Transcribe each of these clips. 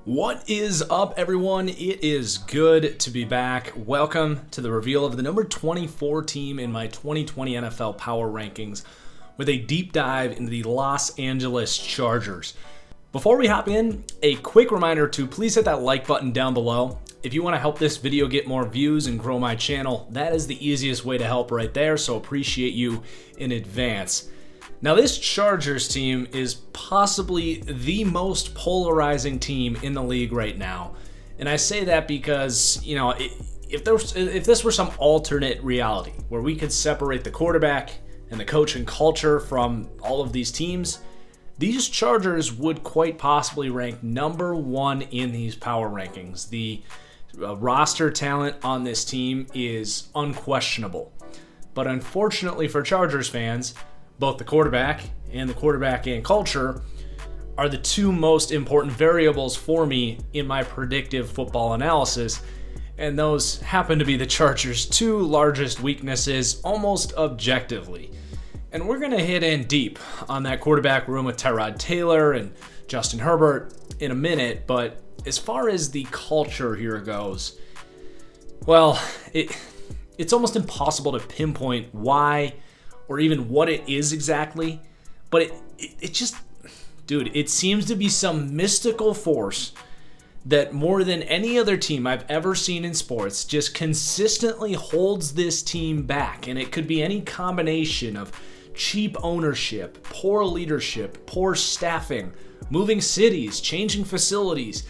What is up, everyone? It is good to be back. Welcome to the reveal of the number 24 team in my 2020 NFL Power Rankings with a deep dive into the Los Angeles Chargers. Before we hop in, a quick reminder to please hit that like button down below. If you want to help this video get more views and grow my channel, that is the easiest way to help right there, so appreciate you in advance. Now, this Chargers team is possibly the most polarizing team in the league right now. And I say that because, if this were some alternate reality where we could separate the quarterback and the coaching culture from all of these teams, these Chargers would quite possibly rank number one in these power rankings. The roster talent on this team is unquestionable. But unfortunately for Chargers fans, both the quarterback and culture are the two most important variables for me in my predictive football analysis, and those happen to be the Chargers' two largest weaknesses almost objectively. And we're going to hit in deep on that quarterback room with Tyrod Taylor and Justin Herbert in a minute, but as far as the culture here goes, well, it's almost impossible to pinpoint why or even what it is exactly, but it just, it seems to be some mystical force that more than any other team I've ever seen in sports just consistently holds this team back. And it could be any combination of cheap ownership, poor leadership, poor staffing, moving cities, changing facilities,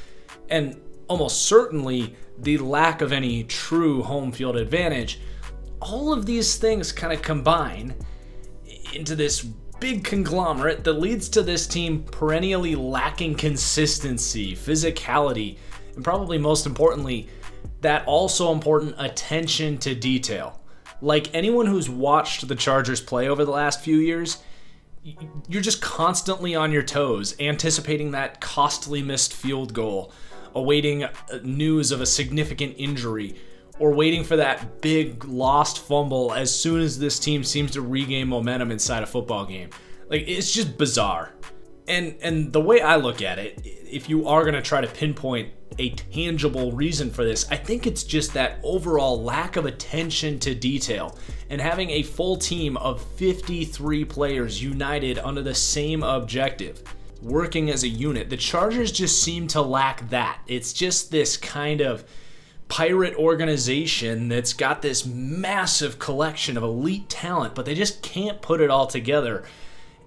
and almost certainly the lack of any true home field advantage. All of these things kind of combine into this big conglomerate that leads to this team perennially lacking consistency, physicality, and probably most importantly, that also important attention to detail. Like anyone who's watched the Chargers play over the last few years, you're just constantly on your toes, anticipating that costly missed field goal, awaiting news of a significant injury, or waiting for that big lost fumble as soon as this team seems to regain momentum inside a football game. Like, it's just bizarre. And the way I look at it, if you are going to try to pinpoint a tangible reason for this, I think it's just that overall lack of attention to detail and having a full team of 53 players united under the same objective, working as a unit. The Chargers just seem to lack that. It's just this kind of pirate organization that's got this massive collection of elite talent, but they just can't put it all together.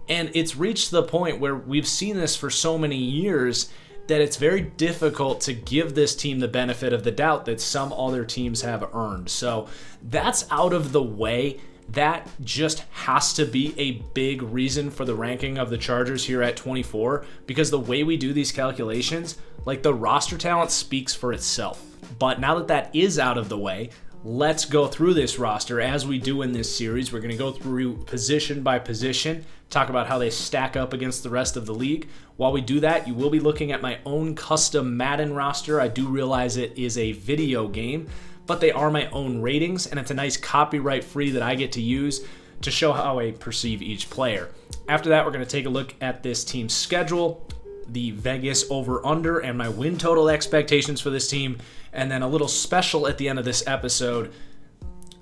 And it's reached the point where we've seen this for so many years that it's very difficult to give this team the benefit of the doubt that some other teams have earned. So that's out of the way. That just has to be a big reason for the ranking of the Chargers here at 24, because the way we do these calculations, like, the roster talent speaks for itself. But now that is out of the way, let's go through this roster as we do in this series. We're going to go through position by position, talk about how they stack up against the rest of the league. While we do that, you will be looking at my own custom Madden roster. I do realize it is a video game, but they are my own ratings, and it's a nice copyright free that I get to use to show how I perceive each player. After that, we're going to take a look at this team's schedule, the Vegas over-under, and my win total expectations for this team, and then a little special at the end of this episode.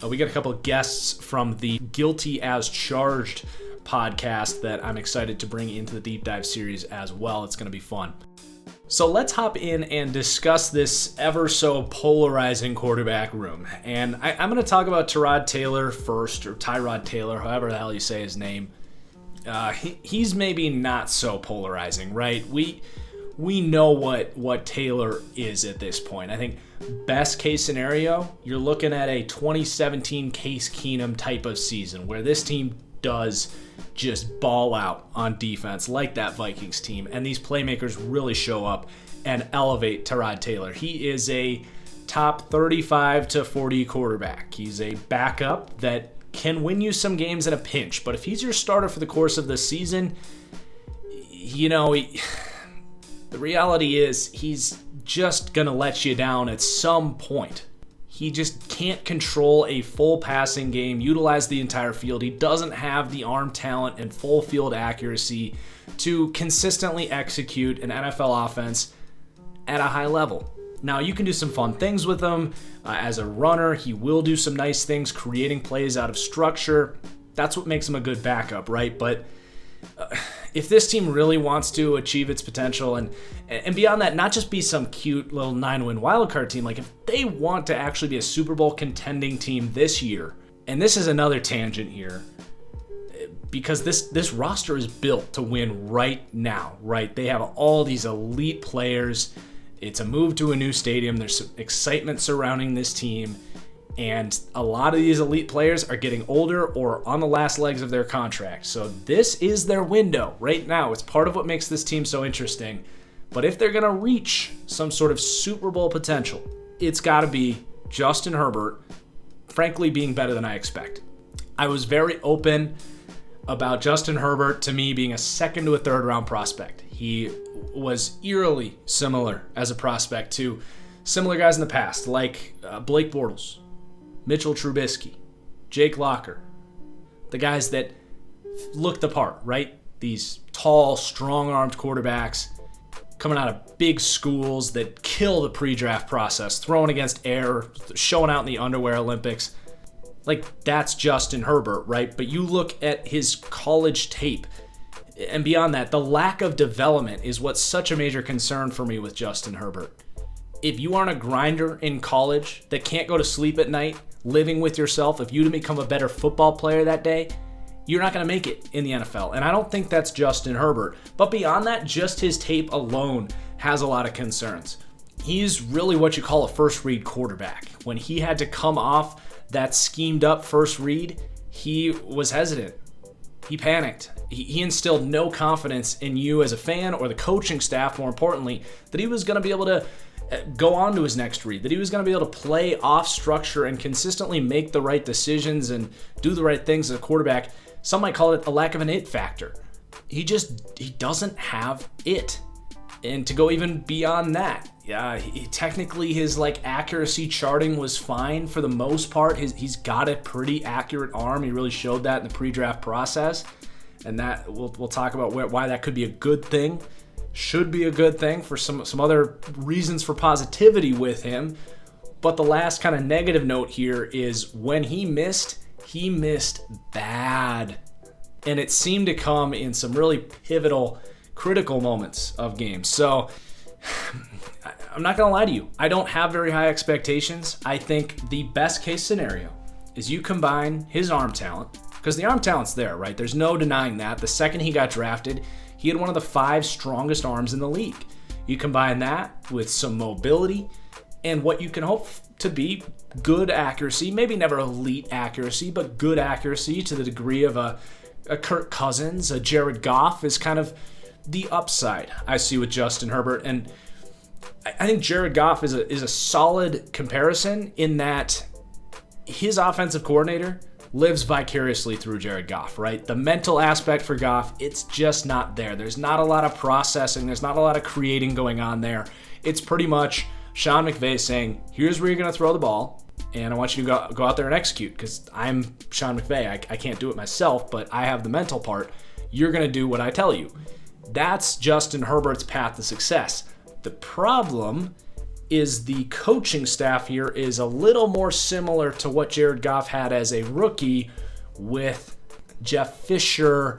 We got a couple of guests from the Guilty as Charged podcast that I'm excited to bring into the deep dive series as well. It's going to be fun. So let's hop in and discuss this ever so polarizing quarterback room. And I'm going to talk about Tyrod Taylor first, or Tyrod Taylor, however the hell you say his name. He's maybe not so polarizing, right? We know what Taylor is at this point. I think best case scenario, you're looking at a 2017 Case Keenum type of season where this team does just ball out on defense like that Vikings team, and these playmakers really show up and elevate Tyrod Taylor. He is a top 35 to 40 quarterback. He's a backup that can win you some games in a pinch, but if he's your starter for the course of the season, the reality is he's just going to let you down at some point. He just can't control a full passing game, utilize the entire field. He doesn't have the arm talent and full field accuracy to consistently execute an NFL offense at a high level. Now, you can do some fun things with him. As a runner, he will do some nice things, creating plays out of structure. That's what makes him a good backup, right? But if this team really wants to achieve its potential and beyond that, not just be some cute little 9-win wildcard team, like if they want to actually be a Super Bowl contending team this year, and this is another tangent here, because this roster is built to win right now, right? They have all these elite players. It's a move to a new stadium. There's some excitement surrounding this team. And a lot of these elite players are getting older or on the last legs of their contract. So this is their window right now. It's part of what makes this team so interesting. But if they're going to reach some sort of Super Bowl potential, it's got to be Justin Herbert, frankly, being better than I expect. I was very open about Justin Herbert, to me, being a second to a third round prospect. He was eerily similar as a prospect to similar guys in the past, like Blake Bortles, Mitchell Trubisky, Jake Locker, the guys that look the part, right? These tall, strong-armed quarterbacks coming out of big schools that kill the pre-draft process, throwing against air, showing out in the underwear Olympics. Like, that's Justin Herbert, right? But you look at his college tape, and beyond that, the lack of development is what's such a major concern for me with Justin Herbert. If you aren't a grinder in college that can't go to sleep at night, living with yourself, if you didn't become a better football player that day, you're not going to make it in the NFL. And I don't think that's Justin Herbert. But beyond that, just his tape alone has a lot of concerns. He's really what you call a first read quarterback. When he had to come off that schemed up first read, he was hesitant. He panicked. He instilled no confidence in you as a fan or the coaching staff, more importantly, that he was going to be able to go on to his next read, that he was going to be able to play off structure and consistently make the right decisions and do the right things as a quarterback. Some might call it a lack of an it factor. He doesn't have it. And to go even beyond that, technically his accuracy charting was fine for the most part. He's got a pretty accurate arm. He really showed that in the pre-draft process. And that we'll talk about why that could be a good thing. Should be a good thing for some other reasons for positivity with him. But the last kind of negative note here is when he missed bad. And it seemed to come in some really pivotal, critical moments of games. So I'm not going to lie to you. I don't have very high expectations. I think the best case scenario is you combine his arm talent, because the arm talent's there, right? There's no denying that. The second he got drafted, he had one of the 5 strongest arms in the league. You combine that with some mobility and what you can hope to be good accuracy, maybe never elite accuracy, but good accuracy to the degree of a Kirk Cousins, a Jared Goff is kind of the upside I see with Justin Herbert. And I think Jared Goff is a solid comparison in that his offensive coordinator lives vicariously through Jared Goff, right? The mental aspect for Goff, it's just not there. There's not a lot of processing. There's not a lot of creating going on there. It's pretty much Sean McVay saying, here's where you're going to throw the ball, and I want you to go out there and execute, because I'm Sean McVay. I can't do it myself, but I have the mental part. You're going to do what I tell you. That's Justin Herbert's path to success. The problem is the coaching staff here is a little more similar to what Jared Goff had as a rookie with Jeff Fisher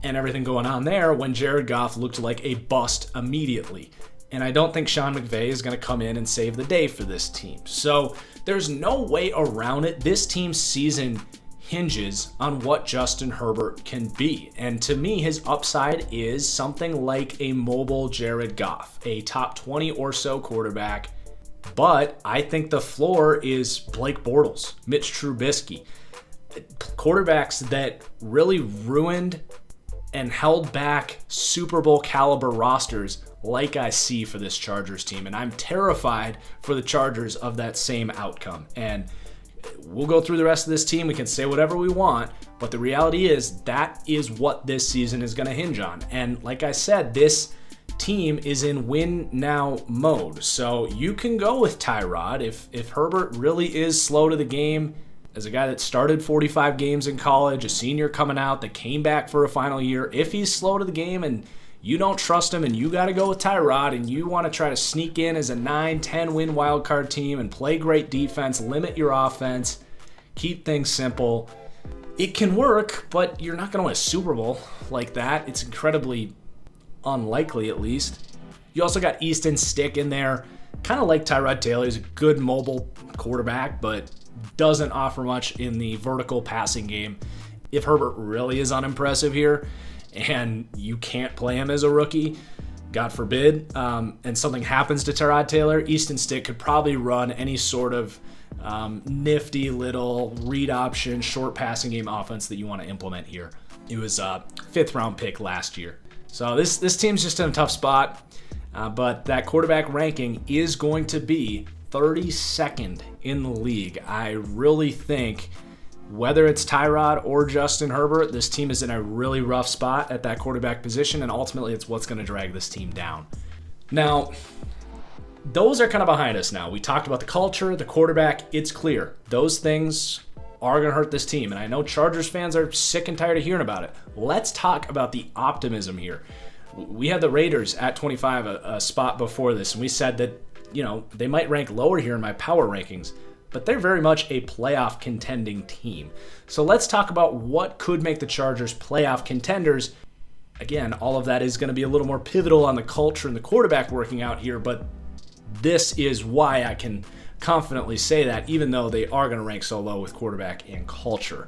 and everything going on there when Jared Goff looked like a bust immediately. And I don't think Sean McVay is going to come in and save the day for this team. So there's no way around it. This team's season hinges on what Justin Herbert can be. And to me, his upside is something like a mobile Jared Goff, a top 20 or so quarterback. But I think the floor is Blake Bortles, Mitch Trubisky, quarterbacks that really ruined and held back Super Bowl caliber rosters like I see for this Chargers team. And I'm terrified for the Chargers of that same outcome. And we'll go through the rest of this team. We can say whatever we want, but the reality is that is what this season is going to hinge on. And like I said, this team is in win now mode. So you can go with Tyrod if Herbert really is slow to the game. As a guy that started 45 games in college, a senior coming out that came back for a final year, if he's slow to the game and you don't trust him and you got to go with Tyrod and you want to try to sneak in as a 9-10 win wildcard team and play great defense, limit your offense, keep things simple, it can work, but you're not going to win a Super Bowl like that. It's incredibly unlikely, at least. You also got Easton Stick in there. Kind of like Tyrod Taylor. He's a good mobile quarterback, but doesn't offer much in the vertical passing game. If Herbert really is unimpressive here and you can't play him as a rookie, God forbid, and something happens to Tyrod Taylor, Easton Stick could probably run any sort of nifty little read option, short passing game offense that you want to implement here. It was a 5th round pick last year. So this team's just in a tough spot, but that quarterback ranking is going to be 32nd in the league. I really think whether it's Tyrod or Justin Herbert, this team is in a really rough spot at that quarterback position, and ultimately it's what's going to drag this team down. Now, those are kind of behind us now. We talked about the culture, the quarterback. It's clear. Those things are going to hurt this team, and I know Chargers fans are sick and tired of hearing about it. Let's talk about the optimism here. We had the Raiders at 25, a spot before this, and we said that, they might rank lower here in my power rankings, but they're very much a playoff contending team. So let's talk about what could make the Chargers playoff contenders. Again, all of that is going to be a little more pivotal on the culture and the quarterback working out here, but this is why I can confidently say that, even though they are going to rank so low with quarterback and culture.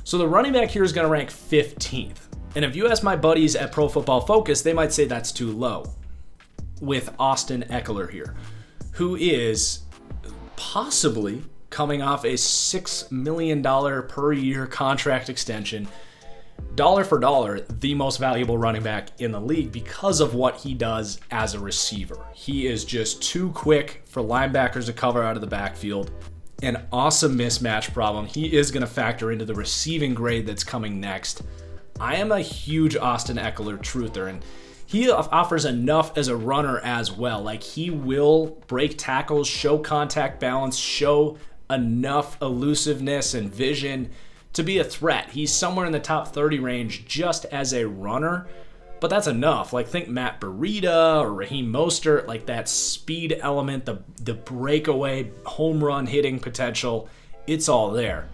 So the running back here is going to rank 15th. And if you ask my buddies at Pro Football Focus, they might say that's too low with Austin Eckler here, who is possibly coming off a $6 million per year contract extension. Dollar for dollar, the most valuable running back in the league because of what he does as a receiver. He is just too quick for linebackers to cover out of the backfield. An awesome mismatch problem. He is going to factor into the receiving grade that's coming next. I am a huge Austin Eckler truther, and he offers enough as a runner as well. Like, he will break tackles, show contact balance, show enough elusiveness and vision to be a threat. He's somewhere in the top 30 range just as a runner, but that's enough. Like, think Matt Breida or Raheem Mostert, like that speed element, the breakaway home run hitting potential, it's all there.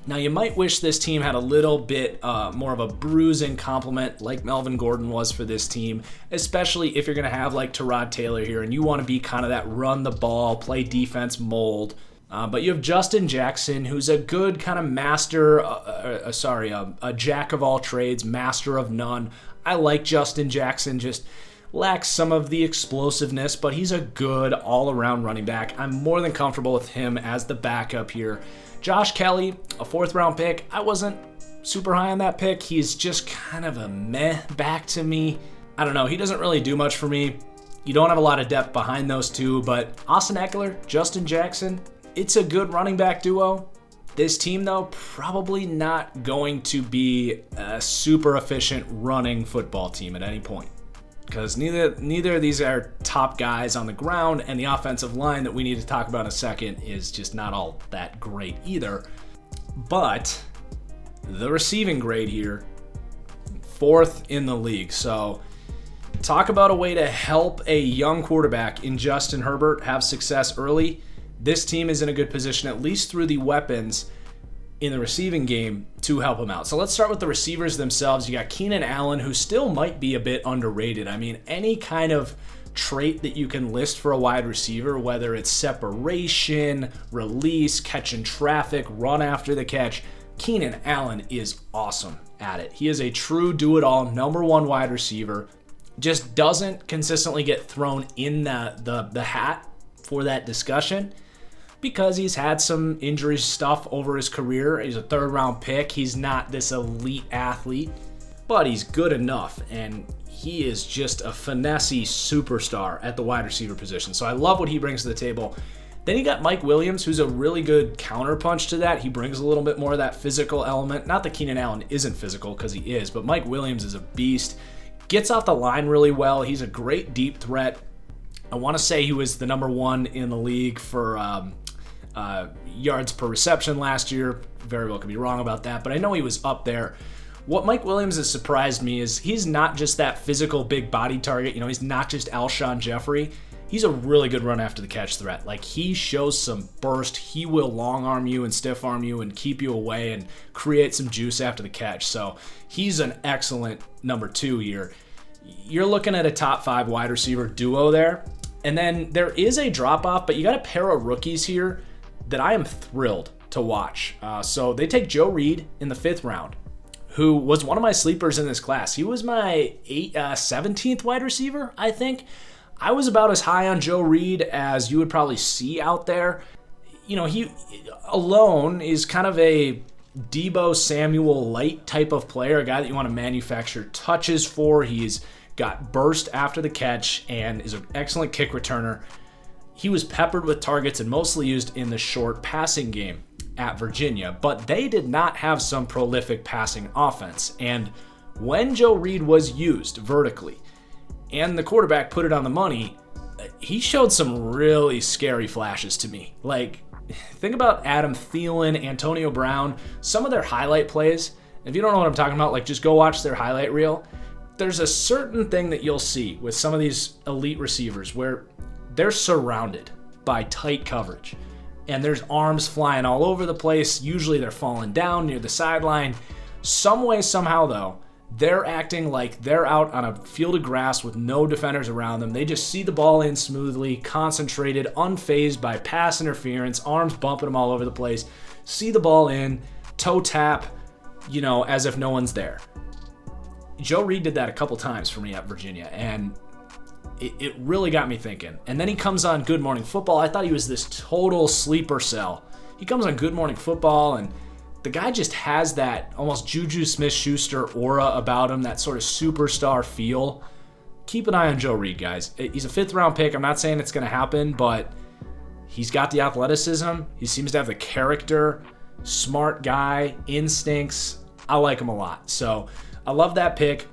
Now, you might wish this team had a little bit more of a bruising complement like Melvin Gordon was for this team, especially if you're going to have like Tyrod Taylor here and you want to be kind of that run the ball, play defense mold. But you have Justin Jackson, who's a good kind of master, a jack of all trades, master of none. I like Justin Jackson, just lacks some of the explosiveness, but he's a good all-around running back. I'm more than comfortable with him as the backup here. Josh Kelly, a 4th round pick. I wasn't super high on that pick. He's just kind of a meh back to me. I don't know. He doesn't really do much for me. You don't have a lot of depth behind those two, but Austin Eckler, Justin Jackson, it's a good running back duo. This team, though, probably not going to be a super efficient running football team at any point, because neither of these are top guys on the ground, and the offensive line that we need to talk about in a second is just not all that great either. But the receiving grade here, 4th in the league. So talk about a way to help a young quarterback in Justin Herbert have success early. This team is in a good position, at least through the weapons in the receiving game, to help him out. So let's start with the receivers themselves. You got Keenan Allen, who still might be a bit underrated. I mean, any kind of trait that you can list for a wide receiver, whether it's separation, release, catching traffic, run after the catch, Keenan Allen is awesome at it. He is a true do-it-all, number 1 wide receiver. Just doesn't consistently get thrown in the hat for that discussion, because he's had some injury stuff over his career. He's a 3rd round pick. He's not this elite athlete, but he's good enough, and he is just a finessey superstar at the wide receiver position. So I love what he brings to the table. Then you got Mike Williams, who's a really good counterpunch to that. He brings a little bit more of that physical element. Not that Keenan Allen isn't physical, because he is, but Mike Williams is a beast. Gets off the line really well. He's a great deep threat. I want to say he was the number 1 in the league for yards per reception last year. Very well could be wrong about that, but I know he was up there what Mike Williams has surprised me is he's not just that physical big body target. He's not just Alshon Jeffrey. He's a really good run after the catch threat. Like, he shows some burst. He will long arm you and stiff arm you and keep you away and create some juice after the catch. So he's an excellent number 2 here. You're looking at a top 5 wide receiver duo there. And then there is a drop off, but you got a pair of rookies here that I am thrilled to watch. So they take Joe Reed in the 5th round, who was one of my sleepers in this class. He was my 17th wide receiver, I think. I was about as high on Joe Reed as you would probably see out there. He alone is kind of a Deebo Samuel light type of player, a guy that you want to manufacture touches for. He's got burst after the catch and is an excellent kick returner. He was peppered with targets and mostly used in the short passing game at Virginia, but they did not have some prolific passing offense. And when Joe Reed was used vertically, and the quarterback put it on the money, he showed some really scary flashes to me. Like, think about Adam Thielen, Antonio Brown, some of their highlight plays. If you don't know what I'm talking about, like, just go watch their highlight reel. There's a certain thing that you'll see with some of these elite receivers where they're surrounded by tight coverage, and there's arms flying all over the place. Usually they're falling down near the sideline. Some way, somehow, though, they're acting like they're out on a field of grass with no defenders around them. They just see the ball in smoothly, concentrated, unfazed by pass interference, arms bumping them all over the place, see the ball in, toe tap, as if no one's there. Joe Reed did that a couple times for me at Virginia, and it really got me thinking. And then he comes on Good Morning Football. I thought he was this total sleeper cell. He comes on Good Morning Football, and the guy just has that almost Juju Smith-Schuster aura about him, that sort of superstar feel. Keep an eye on Joe Reed, guys. He's a 5th-round pick. I'm not saying it's going to happen, but he's got the athleticism. He seems to have the character, smart guy, instincts. I like him a lot. So I love that pick.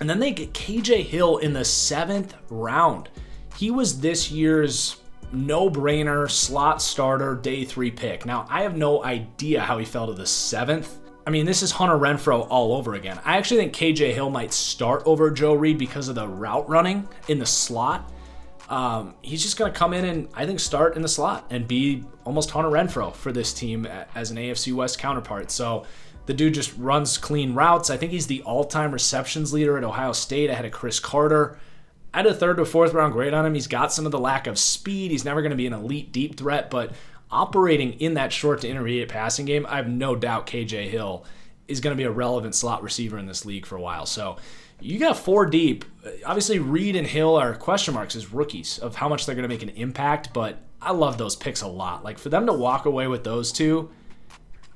And then they get KJ Hill in the 7th round. He was this year's no-brainer slot starter day 3 pick. Now, I have no idea how he fell to the 7th. I mean, this is Hunter Renfrow all over again. I actually think KJ Hill might start over Joe Reed because of the route running in the slot. He's just going to come in and I think start in the slot and be almost Hunter Renfrow for this team as an AFC West counterpart. So the dude just runs clean routes. I think he's the all-time receptions leader at Ohio State ahead of Chris Carter. I had a 3rd to 4th round grade on him. He's got some of the lack of speed. He's never going to be an elite deep threat, but operating in that short to intermediate passing game, I have no doubt KJ Hill is going to be a relevant slot receiver in this league for a while. So you got 4 deep. Obviously, Reed and Hill are question marks as rookies of how much they're going to make an impact, but I love those picks a lot. Like, for them to walk away with those two,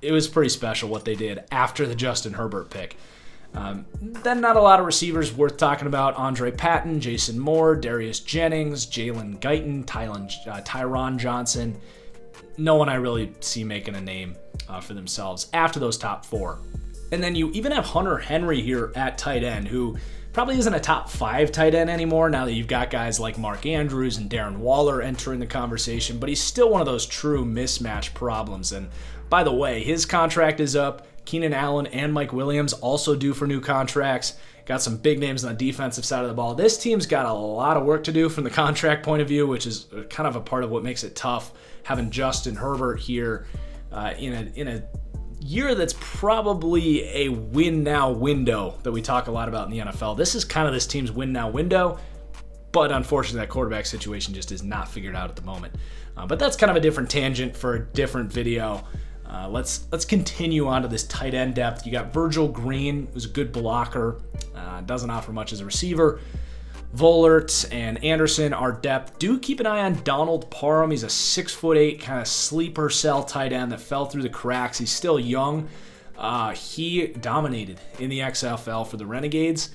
it was pretty special what they did after the Justin Herbert pick. Then not a lot of receivers worth talking about. Andre Patton, Jason Moore, Darius Jennings, Jalen Guyton, Tyron Johnson. No one I really see making a name for themselves after those top 4. And then you even have Hunter Henry here at tight end, who probably isn't a top 5 tight end anymore now that you've got guys like Mark Andrews and Darren Waller entering the conversation, but he's still one of those true mismatch problems. And by the way, his contract is up. Keenan Allen and Mike Williams also due for new contracts. Got some big names on the defensive side of the ball. This team's got a lot of work to do from the contract point of view, which is kind of a part of what makes it tough having Justin Herbert here in a year that's probably a win-now window that we talk a lot about in the NFL. This is kind of this team's win-now window, but unfortunately that quarterback situation just is not figured out at the moment. But that's kind of a different tangent for a different video. Let's continue on to this tight end depth. You got Virgil Green, who's a good blocker, doesn't offer much as a receiver. Vollert and Anderson are depth. Do keep an eye on Donald Parham. He's a 6'8" kind of sleeper cell tight end that fell through the cracks. He's still young. He dominated in the XFL for the Renegades,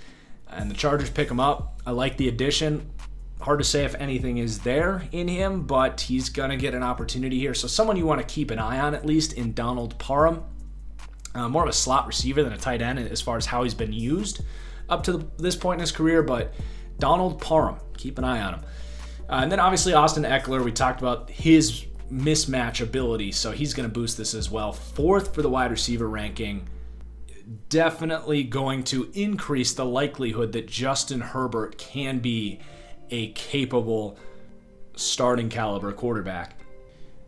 and the Chargers pick him up. I like the addition. Hard to say if anything is there in him, but he's going to get an opportunity here. So someone you want to keep an eye on, at least, in Donald Parham. More of a slot receiver than a tight end as far as how he's been used up to this point in his career, but Donald Parham, keep an eye on him. And then obviously Austin Eckler, we talked about his mismatch ability, so he's going to boost this as well. 4th for the wide receiver ranking. definitely going to increase the likelihood that Justin Herbert can be a capable starting caliber quarterback.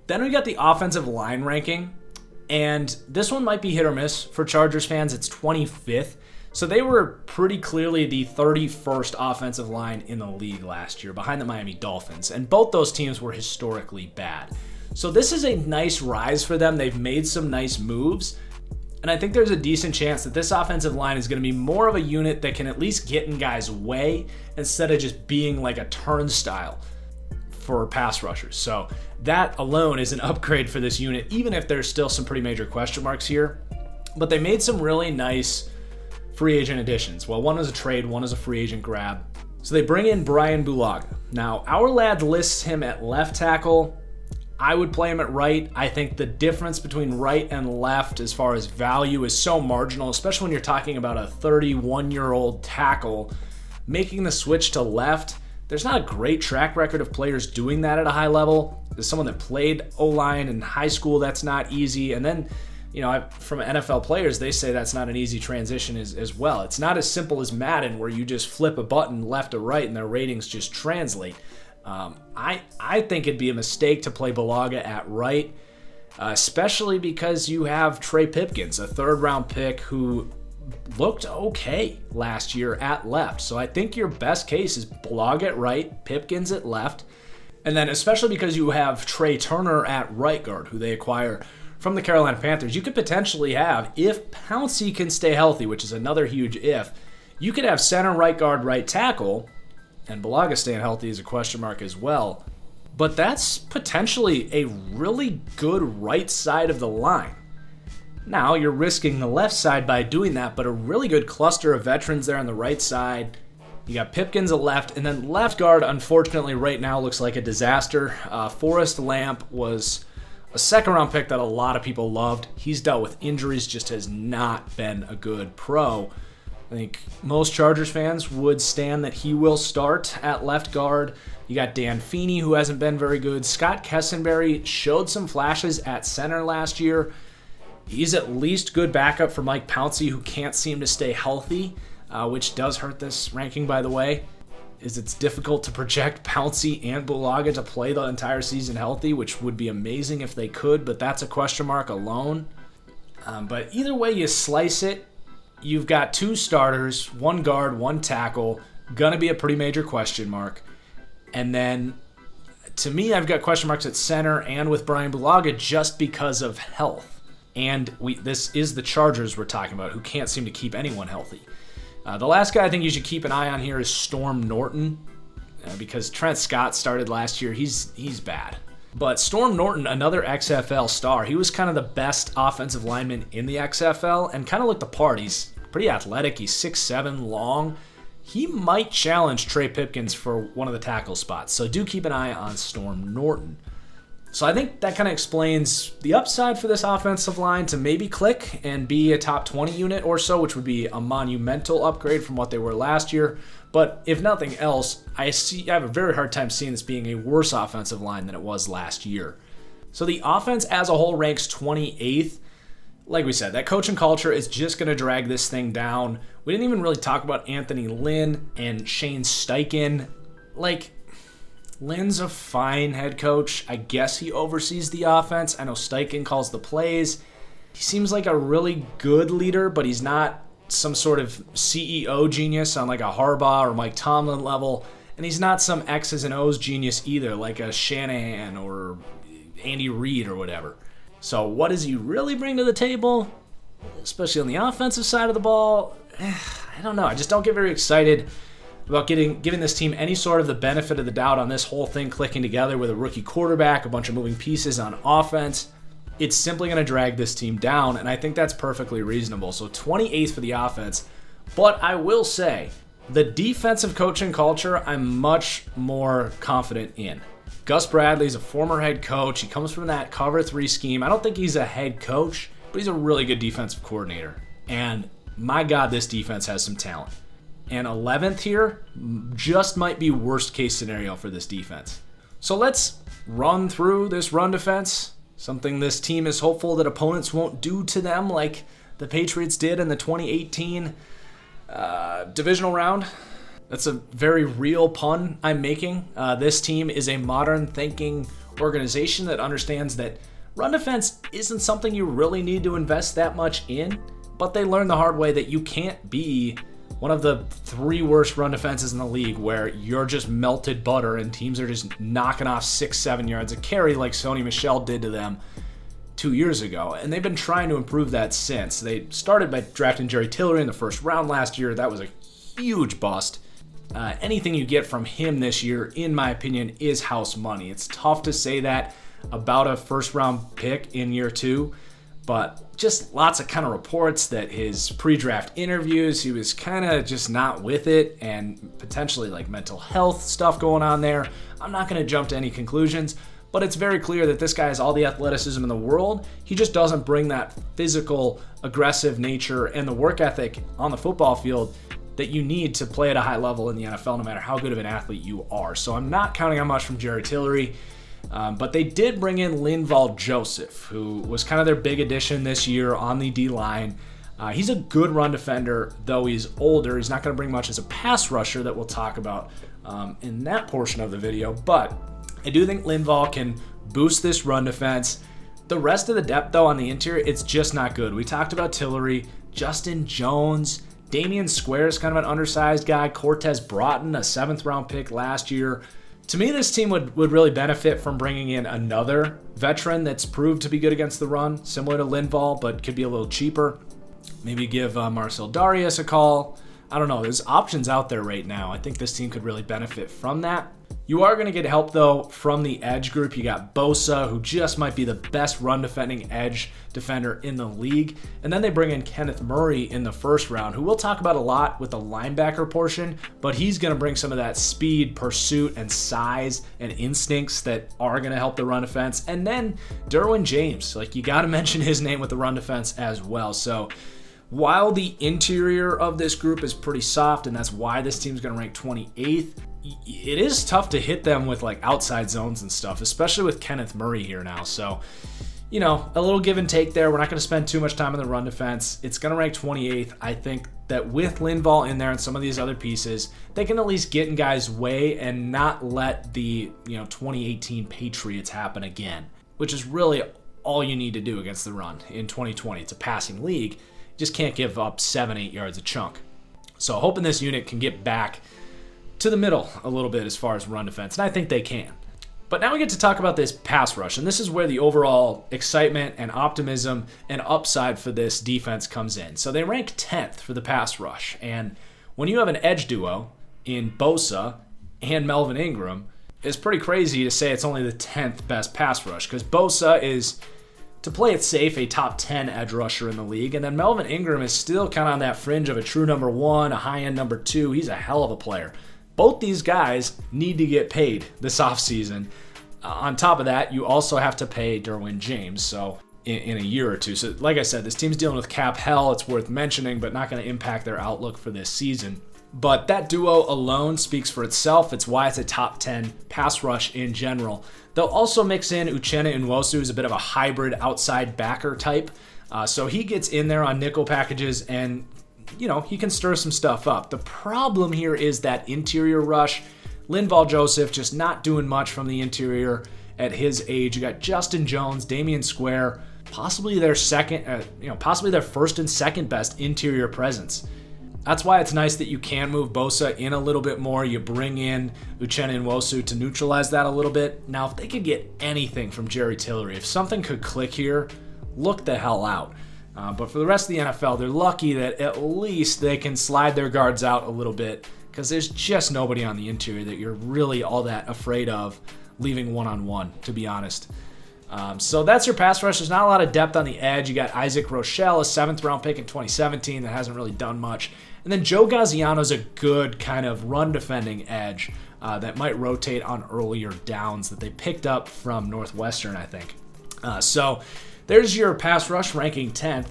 Then we got the offensive line ranking, and this one might be hit or miss for Chargers fans. It's 25th. So they were pretty clearly the 31st offensive line in the league last year, behind the Miami Dolphins, and both those teams were historically bad. So this is a nice rise for them. They've made some nice moves, and I think there's a decent chance that this offensive line is going to be more of a unit that can at least get in guys' way instead of just being like a turnstile for pass rushers. So that alone is an upgrade for this unit, even if there's still some pretty major question marks here. But they made some really nice free agent additions. Well, one is a trade, one is a free agent grab. So they bring in Brian Bulaga. Now, our lad lists him at left tackle. I would play him at right. I think the difference between right and left as far as value is so marginal, especially when you're talking about a 31-year-old tackle making the switch to left. There's not a great track record of players doing that at a high level. As someone that played O-line in high school, that's not easy. And then, from NFL players, they say that's not an easy transition as well. It's not as simple as Madden where you just flip a button left or right and their ratings just translate. I think it'd be a mistake to play Bulaga at right, especially because you have Trey Pipkins, a third-round pick who looked okay last year at left. So I think your best case is Bulaga at right, Pipkins at left, and then especially because you have Trey Turner at right guard, who they acquire from the Carolina Panthers, you could potentially have, if Pouncey can stay healthy, which is another huge if, you could have center, right guard, right tackle, and Bulaga staying healthy is a question mark as well. But that's potentially a really good right side of the line. Now, you're risking the left side by doing that, but a really good cluster of veterans there on the right side. You got Pipkins at left, and then left guard, unfortunately, right now looks like a disaster. Forrest Lamp was a second-round pick that a lot of people loved. He's dealt with injuries, just has not been a good pro. I think most Chargers fans would stand that he will start at left guard. You got Dan Feeney, who hasn't been very good. Scott Kessenberry showed some flashes at center last year. He's at least good backup for Mike Pouncey, who can't seem to stay healthy, which does hurt this ranking, by the way. It's difficult to project Pouncey and Bulaga to play the entire season healthy, which would be amazing if they could, but that's a question mark alone. But either way you slice it, you've got two starters, one guard, one tackle, gonna be a pretty major question mark. And then, to me, I've got question marks at center and with Brian Bulaga just because of health. And this is the Chargers we're talking about, who can't seem to keep anyone healthy. The last guy I think you should keep an eye on here is Storm Norton, because Trent Scott started last year. He's bad. But Storm Norton, another XFL star, he was kind of the best offensive lineman in the XFL and kind of looked the part. He's pretty athletic. He's 6'7", long. He might challenge Trey Pipkins for one of the tackle spots. So do keep an eye on Storm Norton. So I think that kind of explains the upside for this offensive line to maybe click and be a top 20 unit or so, which would be a monumental upgrade from what they were last year. But if nothing else, I have a very hard time seeing this being a worse offensive line than it was last year. So the offense as a whole ranks 28th. Like we said, that coaching culture is just going to drag this thing down. We didn't even really talk about Anthony Lynn and Shane Steichen. Lynn's a fine head coach. I guess he oversees the offense. I know Steichen calls the plays. He seems like a really good leader, but he's not some sort of CEO genius on like a Harbaugh or Mike Tomlin level. And he's not some X's and O's genius either, like a Shanahan or Andy Reid or whatever. So what does he really bring to the table, especially on the offensive side of the ball? I don't know. I just don't get very excited about giving this team any sort of the benefit of the doubt on this whole thing clicking together with a rookie quarterback, a bunch of moving pieces on offense. It's simply going to drag this team down, and I think that's perfectly reasonable. So 28th for the offense. But I will say, the defensive coaching culture, I'm much more confident in. Gus Bradley's a former head coach. He comes from that cover 3 scheme. I don't think he's a head coach, but he's a really good defensive coordinator. And my God, this defense has some talent. And 11th here just might be worst case scenario for this defense. So let's run through this run defense, something this team is hopeful that opponents won't do to them like the Patriots did in the 2018 divisional round. That's a very real pun I'm making. This team is a modern thinking organization that understands that run defense isn't something you really need to invest that much in, but they learned the hard way that you can't be one of the 3 worst run defenses in the league where you're just melted butter and teams are just knocking off 6-7 yards a carry like Sony Michel did to them 2 years ago. And they've been trying to improve that since. They started by drafting Jerry Tillery in the first round last year. That was a huge bust. Anything you get from him this year, in my opinion, is house money. It's tough to say that about a first round pick in year 2, but just lots of kind of reports that his pre-draft interviews, he was kind of just not with it, and potentially like mental health stuff going on there. I'm not going to jump to any conclusions, but it's very clear that this guy has all the athleticism in the world. He just doesn't bring that physical, aggressive nature and the work ethic on the football field that you need to play at a high level in the NFL, no matter how good of an athlete you are. So I'm not counting on much from Jerry Tillery. But they did bring in Linval Joseph, who was kind of their big addition this year on the D-line. He's a good run defender, though he's older. He's not going to bring much as a pass rusher that we'll talk about in that portion of the video. But I do think Linval can boost this run defense. The rest of the depth, though, on the interior, it's just not good. We talked about Tillery, Justin Jones, Damian Square is kind of an undersized guy, Cortez Broughton, a 7th-round pick last year. To me, this team would really benefit from bringing in another veteran that's proved to be good against the run, similar to Linval, but could be a little cheaper. Maybe give Marcel Darius a call. I don't know. There's options out there right now. I think this team could really benefit from that. You are going to get help, though, from the edge group. You got Bosa, who just might be the best run-defending edge defender in the league. And then they bring in Kenneth Murray in the first round, who we'll talk about a lot with the linebacker portion, but he's going to bring some of that speed, pursuit, and size and instincts that are going to help the run defense. And then Derwin James. You got to mention his name with the run defense as well. So while the interior of this group is pretty soft, and that's why this team's going to rank 28th, it is tough to hit them with outside zones and stuff, especially with Kenneth Murray here now. So, a little give and take there. We're not going to spend too much time on the run defense. It's going to rank 28th. I think that with Linval in there and some of these other pieces, they can at least get in guys' way and not let the 2018 Patriots happen again, which is really all you need to do against the run in 2020. It's a passing league. You just can't give up 7-8 yards a chunk. So hoping this unit can get back to the middle a little bit as far as run defense, and I think they can. But now we get to talk about this pass rush, and this is where the overall excitement and optimism and upside for this defense comes in. So they rank 10th for the pass rush, and when you have an edge duo in Bosa and Melvin Ingram, it's pretty crazy to say it's only the 10th best pass rush, because Bosa is, to play it safe, a top 10 edge rusher in the league, and then Melvin Ingram is still kind of on that fringe of a true number 1, a high-end number 2. He's a hell of a player. Both these guys need to get paid this offseason. On top of that, you also have to pay Derwin James in a year or two. So like I said, this team's dealing with cap hell. It's worth mentioning, but not going to impact their outlook for this season. But that duo alone speaks for itself. It's why it's a top 10 pass rush in general. They'll also mix in Uchenna Nwosu, who's a bit of a hybrid outside backer type. So he gets in there on nickel packages and he can stir some stuff up. The problem here is that interior rush. Linval Joseph just not doing much from the interior at his age. You got Justin Jones, Damian Square, possibly their first and second best interior presence. That's why it's nice that you can move Bosa in a little bit more. You bring in Uchenna Nwosu to neutralize that a little bit. Now, if they could get anything from Jerry Tillery, if something could click here, look the hell out. But for the rest of the NFL, they're lucky that at least they can slide their guards out a little bit, because there's just nobody on the interior that you're really all that afraid of leaving one-on-one, to be honest. So that's your pass rush. There's not a lot of depth on the edge. You got Isaac Rochelle, a 7th-round pick in 2017 that hasn't really done much. And then Joe Gaziano's a good kind of run-defending edge that might rotate on earlier downs that they picked up from Northwestern, I think. So there's your pass rush, ranking 10th.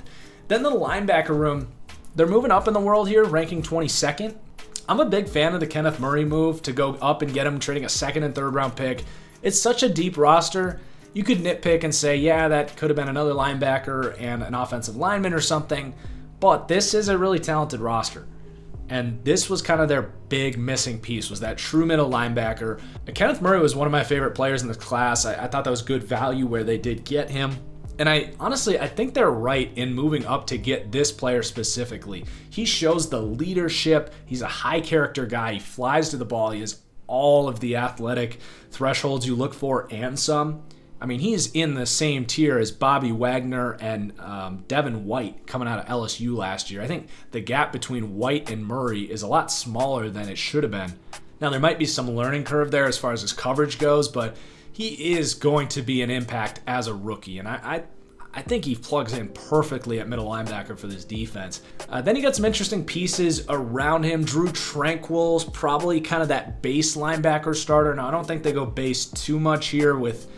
Then the linebacker room, they're moving up in the world here, ranking 22nd. I'm a big fan of the Kenneth Murray move to go up and get him, trading a 2nd and 3rd round pick. It's such a deep roster. You could nitpick and say, yeah, that could have been another linebacker and an offensive lineman or something, but this is a really talented roster. And this was kind of their big missing piece, was that true middle linebacker. Kenneth Murray was one of my favorite players in this class. I thought that was good value where they did get him. And I think they're right in moving up to get this player specifically. He shows the leadership. He's a high character guy. He flies to the ball. He has all of the athletic thresholds you look for and some. I mean, he's in the same tier as Bobby Wagner and Devin White coming out of LSU last year. I think the gap between White and Murray is a lot smaller than it should have been. Now, there might be some learning curve there as far as his coverage goes, but he is going to be an impact as a rookie, and I think he plugs in perfectly at middle linebacker for this defense. Then you got some interesting pieces around him. Drew Tranquill's probably kind of that base linebacker starter. Now, I don't think they go base too much here with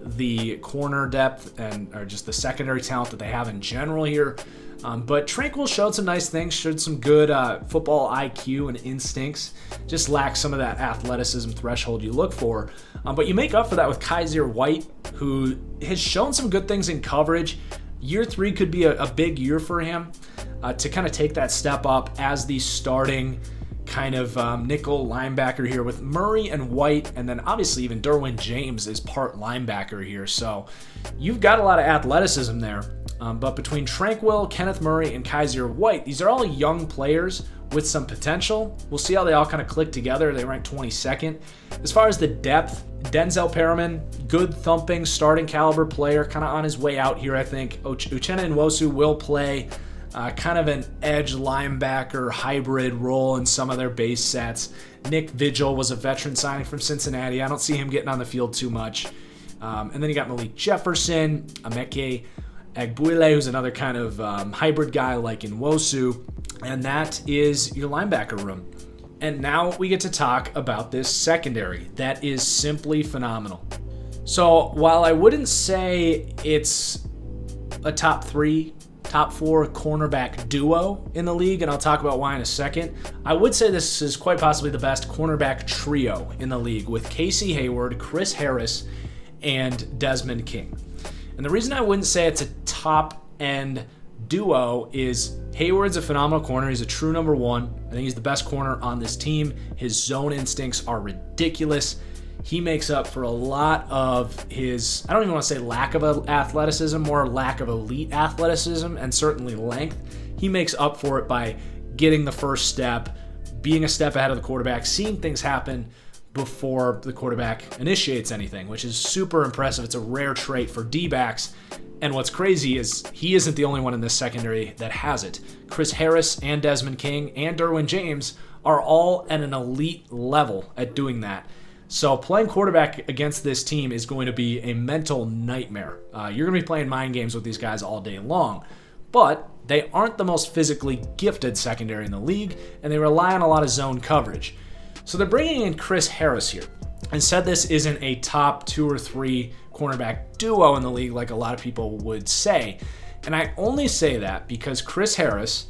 the corner depth or just the secondary talent that they have in general here. But Tranquill showed some nice things, showed some good football IQ and instincts, just lacks some of that athleticism threshold you look for. But you make up for that with Keyz White, who has shown some good things in coverage. Year 3 could be a big year for him to kind of take that step up as the starting kind of nickel linebacker here with Murray and White, and then obviously even Derwin James is part linebacker here. So you've got a lot of athleticism there. But between Tranquill, Kenneth Murray, and Keyz White, these are all young players with some potential. We'll see how they all kind of click together. They rank 22nd. As far as the depth, Denzel Perriman, good thumping, starting caliber player, kind of on his way out here, I think. Uchenna Nwosu will play kind of an edge linebacker hybrid role in some of their base sets. Nick Vigil was a veteran signing from Cincinnati. I don't see him getting on the field too much. And then you got Malik Jefferson, Emeke Egbuile, who's another kind of hybrid guy like Nwosu. And that is your linebacker room. And now we get to talk about this secondary that is simply phenomenal. So while I wouldn't say it's a top 3, top 4 cornerback duo in the league, and I'll talk about why in a second, I would say this is quite possibly the best cornerback trio in the league with Casey Hayward, Chris Harris, and Desmond King. And the reason I wouldn't say it's a top-end duo is Hayward's a phenomenal corner. He's a true number 1. I think he's the best corner on this team. His zone instincts are ridiculous. He makes up for a lot of his, I don't even want to say lack of athleticism, more lack of elite athleticism and certainly length. He makes up for it by getting the first step, being a step ahead of the quarterback, seeing things happen before the quarterback initiates anything, which is super impressive. It's a rare trait for D-backs. And what's crazy is he isn't the only one in this secondary that has it. Chris Harris and Desmond King and Derwin James are all at an elite level at doing that. So playing quarterback against this team is going to be a mental nightmare. You're going to be playing mind games with these guys all day long. But they aren't the most physically gifted secondary in the league, and they rely on a lot of zone coverage. So they're bringing in Chris Harris here and said this isn't a top 2 or 3 cornerback duo in the league like a lot of people would say. And I only say that because Chris Harris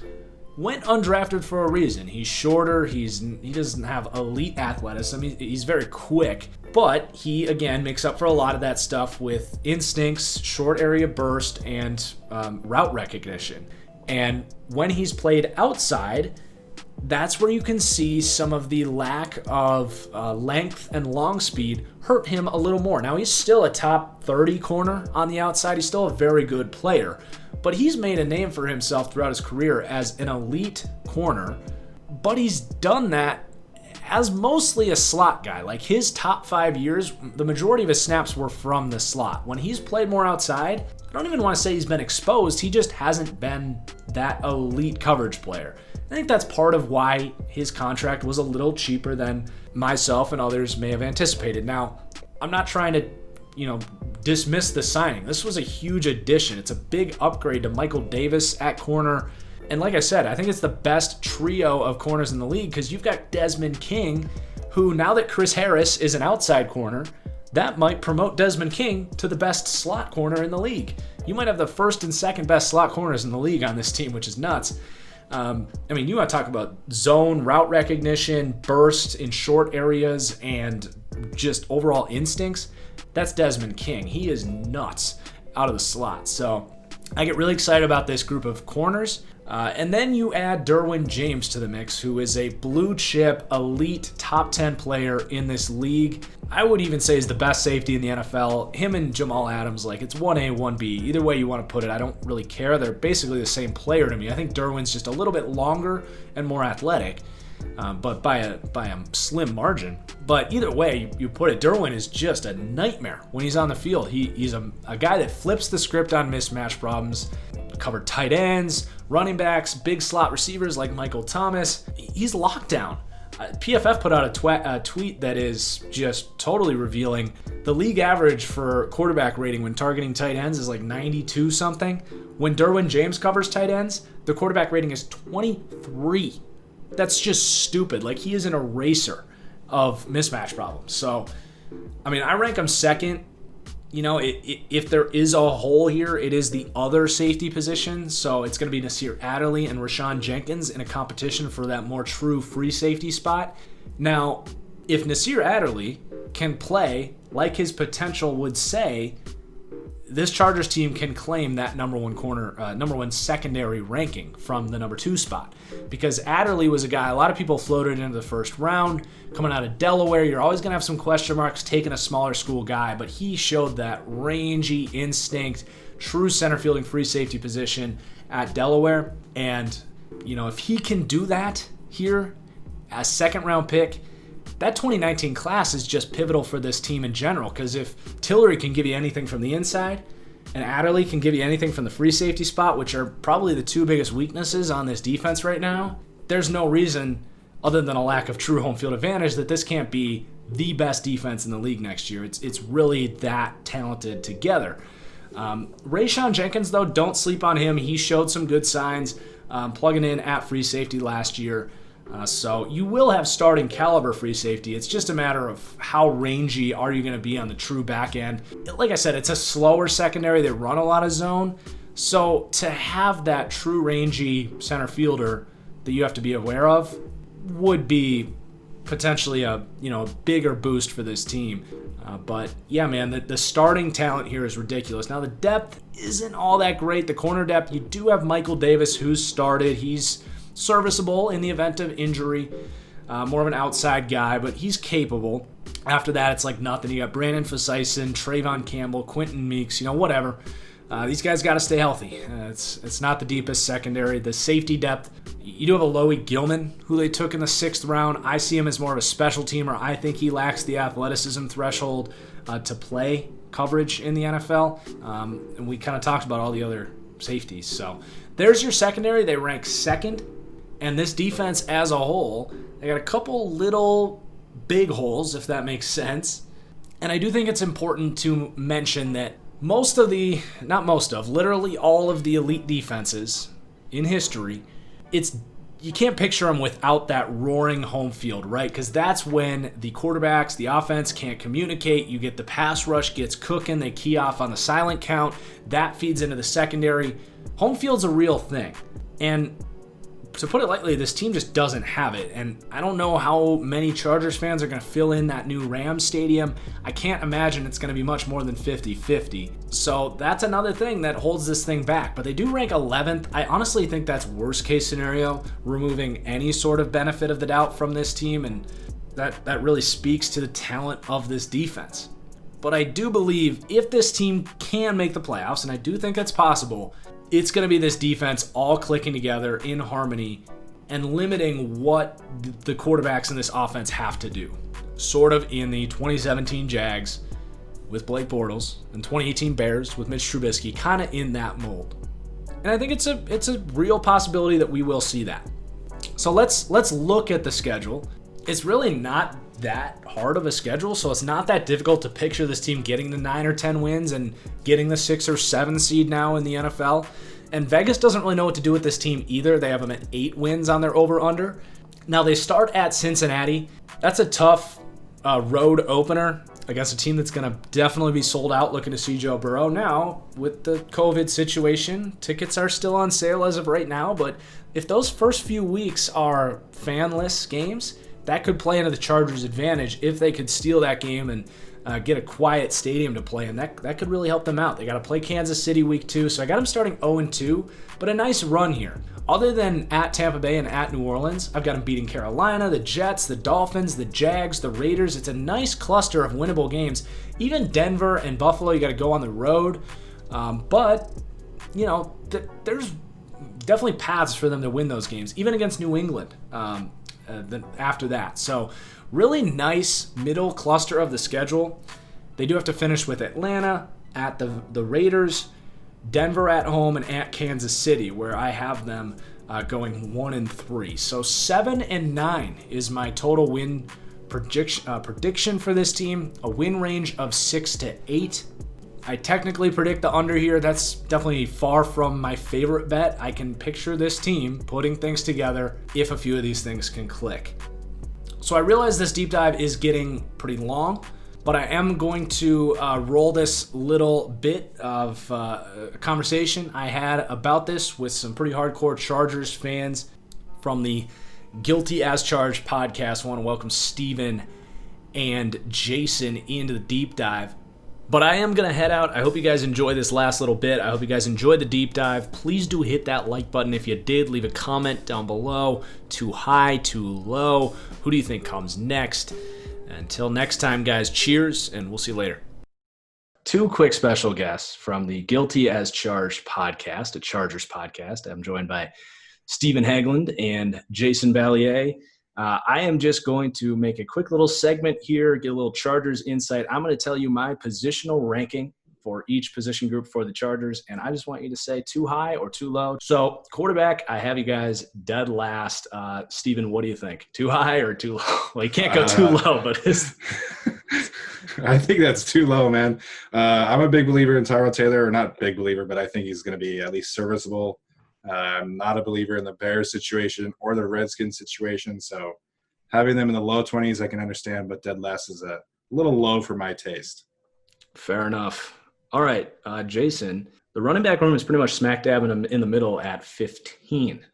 went undrafted for a reason. He's shorter, he doesn't have elite athleticism, he's very quick, but he, again, makes up for a lot of that stuff with instincts, short area burst, and route recognition. And when he's played outside, that's where you can see some of the lack of length and long speed hurt him a little more. Now, he's still a top 30 corner on the outside. He's still a very good player, but he's made a name for himself throughout his career as an elite corner, but he's done that as mostly a slot guy. Like his top 5 years, the majority of his snaps were from the slot. When he's played more outside, I don't even want to say he's been exposed. He just hasn't been that elite coverage player. I think that's part of why his contract was a little cheaper than myself and others may have anticipated. Now, I'm not trying to, dismiss the signing. This was a huge addition. It's a big upgrade to Michael Davis at corner. And like I said, I think it's the best trio of corners in the league because you've got Desmond King, who now that Chris Harris is an outside corner, that might promote Desmond King to the best slot corner in the league. You might have the first and second best slot corners in the league on this team, which is nuts. You want to talk about zone, route recognition, burst in short areas, and just overall instincts. that's Desmond King. He is nuts out of the slot. So I get really excited about this group of corners. And then you add Derwin James to the mix, who is a blue chip, elite, top 10 player in this league. I would even say is the best safety in the NFL. Him and Jamal Adams, like, it's 1A, 1B. Either way you want to put it, I don't really care. They're basically the same player to me. I think Derwin's just a little bit longer and more athletic, but by a slim margin. But either way you put it, Derwin is just a nightmare when he's on the field. He's a guy that flips the script on mismatch problems, covered tight ends, running backs, big slot receivers like Michael Thomas. He's locked down. PFF put out a tweet that is just totally revealing. The league average for quarterback rating when targeting tight ends is like 92 something. When Derwin James covers tight ends, the quarterback rating is 23. That's just stupid. Like, he is an eraser of mismatch problems. So, I mean, I rank him second. You know, if there is a hole here, it is the other safety position. So it's going to be Nasir Adderley and Rashawn Jenkins in a competition for that more true free safety spot. Now, if Nasir Adderley can play like his potential would say, this Chargers team can claim that number one secondary ranking from the number 2 spot, because Adderley was a guy a lot of people floated into the first round coming out of Delaware. You're always going to have some question marks taking a smaller school guy, but he showed that rangy instinct, true center fielding free safety position at Delaware. And, you know, if he can do that here, a second round pick, that 2019 class is just pivotal for this team in general, because if Tillery can give you anything from the inside and Adderley can give you anything from the free safety spot, which are probably the 2 biggest weaknesses on this defense right now, there's no reason, other than a lack of true home field advantage, that this can't be the best defense in the league next year. It's really that talented together. Rashawn Jenkins, though, don't sleep on him. He showed some good signs plugging in at free safety last year. So you will have starting caliber free safety. It's just a matter of how rangy are you going to be on the true back end. Like I said, it's a slower secondary. They run a lot of zone. So to have that true rangy center fielder that you have to be aware of would be potentially a bigger boost for this team. But yeah, man, the starting talent here is ridiculous. Now the depth isn't all that great. The corner depth, you do have Michael Davis, who's started. He's serviceable in the event of injury, more of an outside guy, but he's capable. After that, it's like nothing. You got Brandon Fasison, Trayvon Campbell, Quentin Meeks, whatever. These guys got to stay healthy. It's not the deepest secondary. The safety depth, you do have a Loie Gilman, who they took in the 6th round. I see him as more of a special teamer. I think he lacks the athleticism threshold to play coverage in the NFL. And we kind of talked about all the other safeties. So there's your secondary. They rank 2nd. And this defense as a whole, they got a couple little big holes, if that makes sense. And I do think it's important to mention that literally all of the elite defenses in history, you can't picture them without that roaring home field, right? Because that's when the quarterbacks, the offense can't communicate. You get the pass rush gets cooking. They key off on the silent count. That feeds into the secondary. Home field's a real thing. And to put it lightly, this team just doesn't have it. And I don't know how many Chargers fans are going to fill in that new Rams stadium. I can't imagine it's going to be much more than 50-50. So that's another thing that holds this thing back. But they do rank 11th. I honestly think that's worst case scenario, removing any sort of benefit of the doubt from this team. And that really speaks to the talent of this defense. But I do believe if this team can make the playoffs, and I do think that's possible, it's going to be this defense all clicking together in harmony and limiting what the quarterbacks in this offense have to do. Sort of in the 2017 Jags with Blake Bortles and 2018 Bears with Mitch Trubisky, kind of in that mold. And I think it's a real possibility that we will see that. So let's look at the schedule. It's really not that hard of a schedule, so it's not that difficult to picture this team getting the 9 or 10 wins and getting the 6 or 7 seed now in the NFL. And Vegas doesn't really know what to do with this team either. They have them at 8 wins on their over-under. Now they start at Cincinnati. That's a tough road opener against a team that's going to definitely be sold out looking to see Joe Burrow. Now, with the COVID situation, tickets are still on sale as of right now, but if those first few weeks are fanless games, that could play into the Chargers' advantage if they could steal that game and get a quiet stadium to play in. That could really help them out. They got to play Kansas City week 2, so I got them starting 0-2, but a nice run here. Other than at Tampa Bay and at New Orleans, I've got them beating Carolina, the Jets, the Dolphins, the Jags, the Raiders. It's a nice cluster of winnable games. Even Denver and Buffalo, you got to go on the road. But, there's definitely paths for them to win those games, even against New England after that. So really nice middle cluster of the schedule. They do have to finish with Atlanta, at the Raiders, Denver at home, and at Kansas City, where I have them going 1-3. So 7-9 is my total win prediction for this team. A win range of 6-8. I technically predict the under here. That's definitely far from my favorite bet. I can picture this team putting things together if a few of these things can click. So I realize this deep dive is getting pretty long, but I am going to roll this little bit of conversation I had about this with some pretty hardcore Chargers fans from the Guilty as Charged podcast. I want to welcome Steven and Jason into the deep dive. But I am going to head out. I hope you guys enjoy this last little bit. I hope you guys enjoyed the deep dive. Please do hit that like button if you did. Leave a comment down below. Too high, too low. Who do you think comes next? Until next time, guys, cheers, and we'll see you later. 2 quick special guests from the Guilty as Charged podcast, a Chargers podcast. I'm joined by Stephen Hagland and Jason Ballier. I am just going to make a quick little segment here, get a little Chargers insight. I'm going to tell you my positional ranking for each position group for the Chargers, and I just want you to say too high or too low. So quarterback, I have you guys dead last. Steven, what do you think? Too high or too low? Well, you can't go too low, but it's... I think that's too low, man. I'm a big believer in Tyrod Taylor, or not big believer, but I think he's going to be at least serviceable. I'm not a believer in the Bears situation or the Redskins situation, so having them in the low 20s I can understand, but dead last is a little low for my taste. Fair enough. All right, Jason, the running back room is pretty much smack dab in the middle at 15.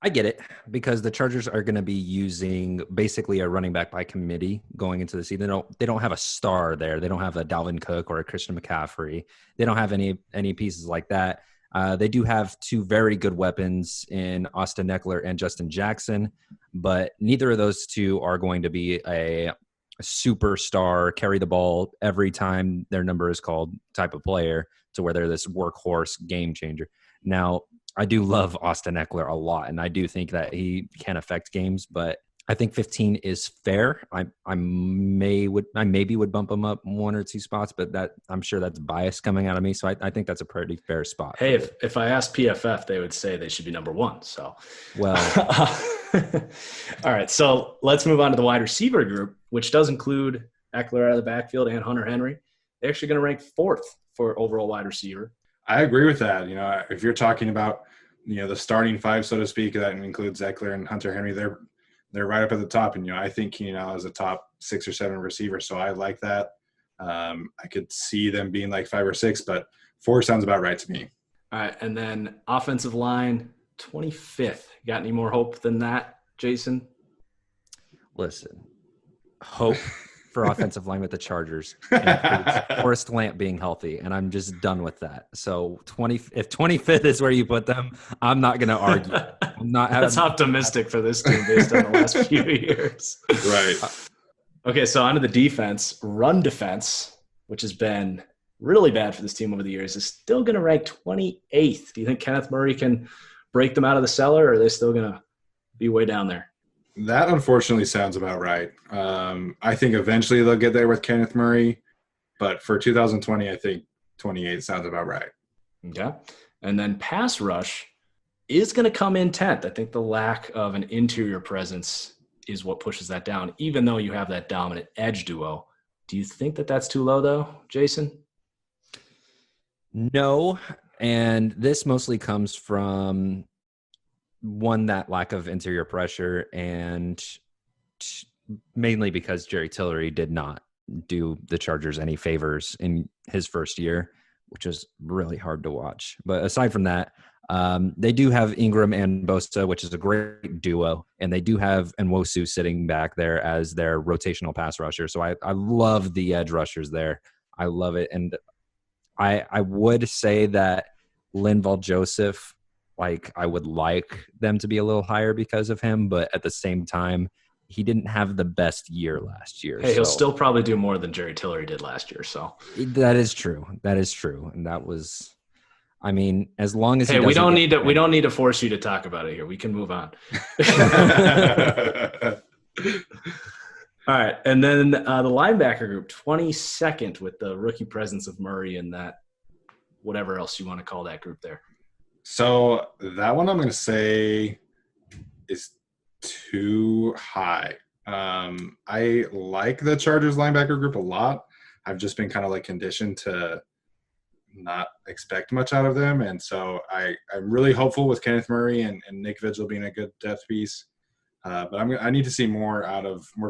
I get it, because the Chargers are going to be using basically a running back by committee going into the season. They don't have a star there. They don't have a Dalvin Cook or a Christian McCaffrey. They don't have any pieces like that. They do have 2 very good weapons in Austin Eckler and Justin Jackson, but neither of those 2 are going to be a superstar, carry the ball every time their number is called type of player, to where they're this workhorse game changer. Now, I do love Austin Eckler a lot, and I do think that he can affect games, but I think 15 is fair. I maybe would bump him up 1 or 2 spots, but that I'm sure that's bias coming out of me. So I think that's a pretty fair spot. Hey, if I asked PFF, they would say they should be number 1. So, well, all right. So let's move on to the wide receiver group, which does include Eckler out of the backfield and Hunter Henry. They're actually going to rank 4th for overall wide receiver. I agree with that. If you're talking about the starting 5, so to speak, that includes Eckler and Hunter Henry, they're right up at the top. And, I think Keenan Allen is a top 6 or 7 receiver. So I like that. I could see them being like 5 or 6, but 4 sounds about right to me. All right. And then offensive line, 25th. Got any more hope than that, Jason? Listen, hope for offensive line with the Chargers includes Forrest Lamp being healthy, and I'm just done with that. So if 25th is where you put them, I'm not going to argue. That's optimistic for this team based on the last few years. Right. Okay, so onto the defense. Run defense, which has been really bad for this team over the years, is still going to rank 28th. Do you think Kenneth Murray can break them out of the cellar, or are they still going to be way down there? That unfortunately sounds about right. I think eventually they'll get there with Kenneth Murray, but for 2020, I think 28 sounds about right. Okay. And then pass rush is going to come in 10th. I think the lack of an interior presence is what pushes that down, even though you have that dominant edge duo. Do you think that that's too low, though, Jason? No, and this mostly comes from that lack of interior pressure, and mainly because Jerry Tillery did not do the Chargers any favors in his first year, which was really hard to watch. But aside from that, They do have Ingram and Bosa, which is a great duo, and they do have Nwosu sitting back there as their rotational pass rusher. So I love the edge rushers there. I love it, and I would say that Linval Joseph, like I would like them to be a little higher because of him, but at the same time, he didn't have the best year last year. Hey, he'll still probably do more than Jerry Tillery did last year. So that is true. That is true, and that was. I mean, as long as we don't need to force you to talk about it here. We can move on. All right, and then the linebacker group, 22nd with the rookie presence of Murray and that whatever else you want to call that group there. So that one I'm going to say is too high. I like the Chargers linebacker group a lot. I've just been kind of like conditioned to not expect much out of them, and so I'm really hopeful with Kenneth Murray and Nick Vigil being a good depth piece. But I need to see more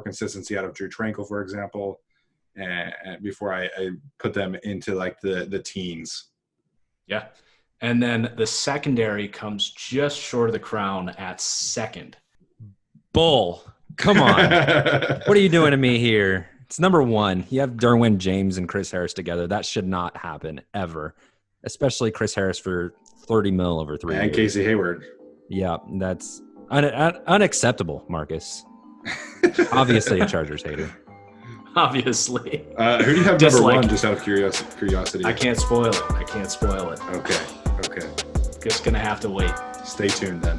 consistency out of Drew Tranquil, for example, and before I put them into like the teens. Yeah, and then the secondary comes just short of the crown at second. Bull, come on! What are you doing to me here? It's number one. You have Derwin James and Chris Harris together. That should not happen ever, especially Chris Harris for $30 million over 3 years. And Casey Hayward. Yeah, that's unacceptable, Marcus. Obviously a Chargers hater. Obviously. Who do you have number one, just out of curiosity? I can't spoil it. Okay. Just going to have to wait. Stay tuned then.